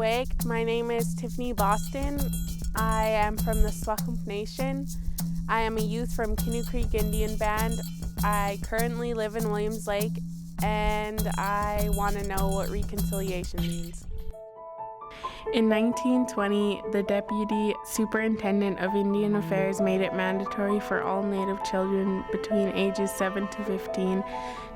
Wig. My name is Tiffany Boston. I am from the Swahump Nation. I am a youth from Canoe Creek Indian Band. I currently live in Williams Lake, and I want to know what reconciliation means. In 1920, the Deputy Superintendent of Indian Affairs made it mandatory for all Native children between ages 7 to 15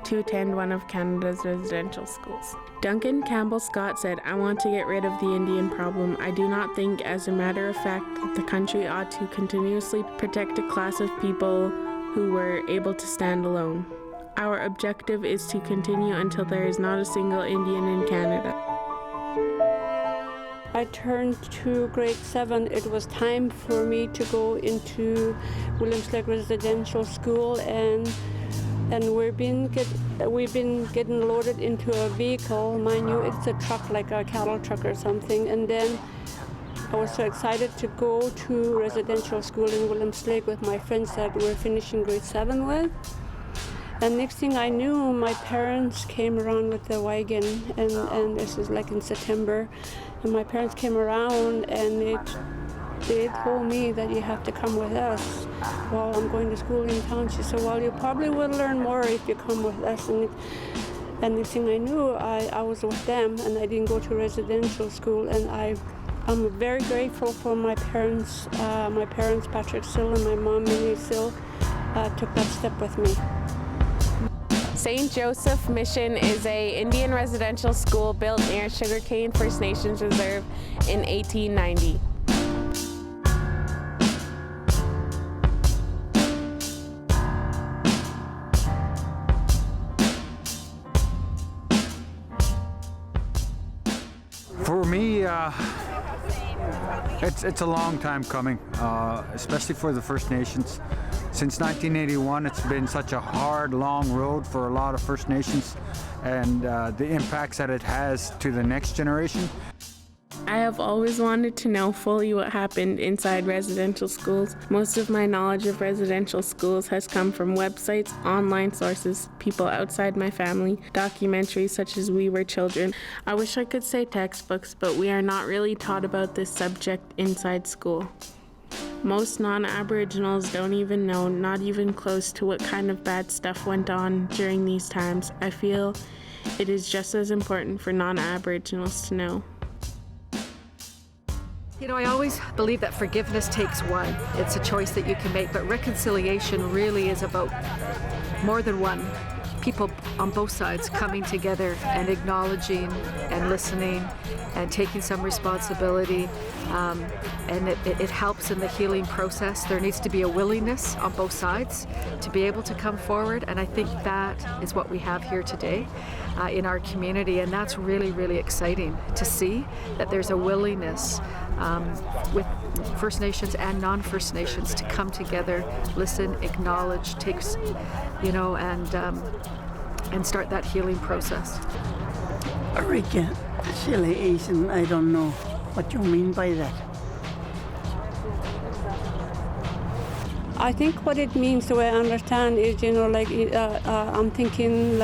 to attend one of Canada's residential schools. Duncan Campbell Scott said, "I want to get rid of the Indian problem. I do not think, as a matter of fact, that the country ought to continuously protect a class of people who were able to stand alone. Our objective is to continue until there is not a single Indian in Canada." I turned to grade 7. It was time for me to go into Williams Lake Residential School, and we've been getting loaded into a vehicle. Mind you, it's a truck, like a cattle truck or something. And then I was so excited to go to residential school in Williams Lake with my friends that we're finishing grade 7 with. And next thing I knew, my parents came around with the wagon, and this is like in September. And my parents came around and they told me that you have to come with us while I'm going to school in town. She said, "Well, you probably will learn more if you come with us." And next thing I knew, I was with them, and I didn't go to residential school. And I'm very grateful for my parents, Patrick Sill, and my mom, Minnie Sill, took that step with me. St. Joseph Mission is an Indian residential school built near Sugarcane First Nations Reserve in 1890. For me, it's a long time coming, especially for the First Nations. Since 1981, it's been such a hard, long road for a lot of First Nations, and the impacts that it has to the next generation. I have always wanted to know fully what happened inside residential schools. Most of my knowledge of residential schools has come from websites, online sources, people outside my family, documentaries such as We Were Children. I wish I could say textbooks, but we are not really taught about this subject inside school. Most non-Aboriginals don't even know, not even close to what kind of bad stuff went on during these times. I feel it is just as important for non-Aboriginals to know. You know, I always believe that forgiveness takes one. It's a choice that you can make, but reconciliation really is about more than one. People on both sides coming together and acknowledging and listening and taking some responsibility, and it helps in the healing process. There needs to be a willingness on both sides to be able to come forward, and I think that is what we have here today in our community, and that's really, really exciting to see that there's a willingness with First Nations and non-First Nations to come together, listen, acknowledge, and start that healing process. Reconciliation, I don't know what you mean by that. I think what it means, the way I understand, is, I'm thinking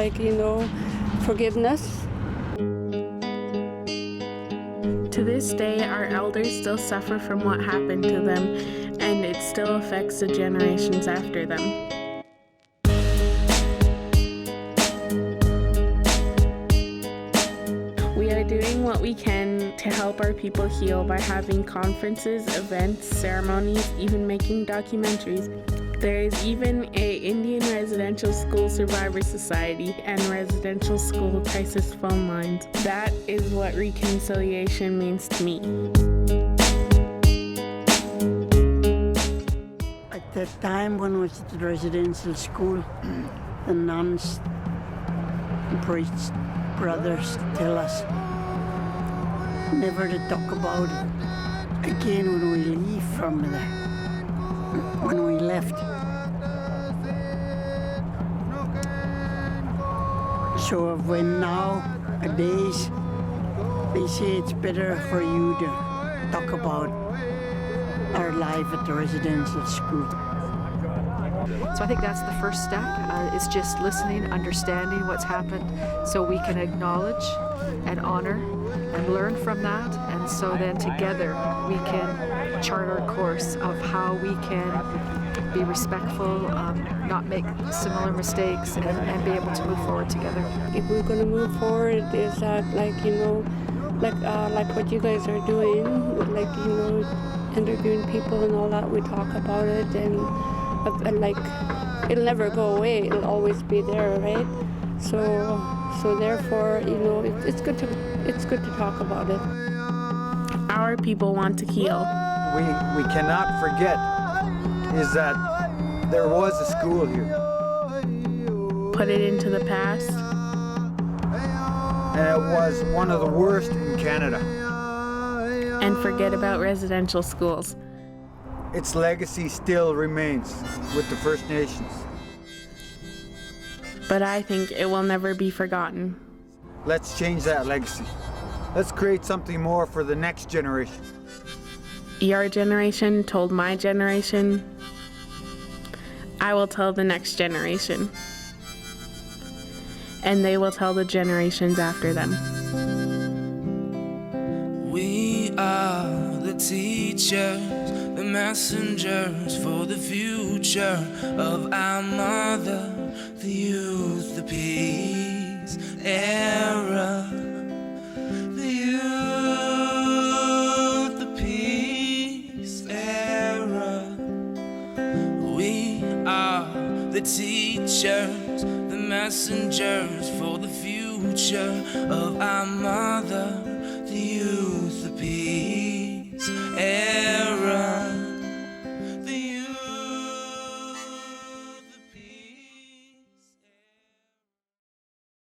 forgiveness. To this day, our elders still suffer from what happened to them, and it still affects the generations after them. We are doing what we can to help our people heal by having conferences, events, ceremonies, even making documentaries. There is even a Indian Residential School Survivor Society and residential school crisis phone lines. That is what reconciliation means to me. At the time when I was at the residential school, the nuns, priests, brothers tell us never to talk about it again when we leave from there. When we left. So when nowadays they say it's better for you to talk about our life at the residential school. So I think that's the first step, is just listening, understanding what's happened, so we can acknowledge and honor and learn from that. And so then together we can chart our course of how we can be respectful, not make similar mistakes, and be able to move forward together. If we're going to move forward, is that like what you guys are doing, interviewing people and all that. We talk about it, and like it'll never go away. It'll always be there, right? So therefore, it's good to talk about it. Our people want to heal. We cannot forget is that there was a school here. Put it into the past. And it was one of the worst in Canada. And forget about residential schools. Its legacy still remains with the First Nations. But I think it will never be forgotten. Let's change that legacy. Let's create something more for the next generation. Your generation told my generation. I will tell the next generation. And they will tell the generations after them. We are the teachers, the messengers for the future of our mother, the youth, the peace era. The youth, the peace era. We are the teachers, the messengers for the future of our mother, the youth, the peace era.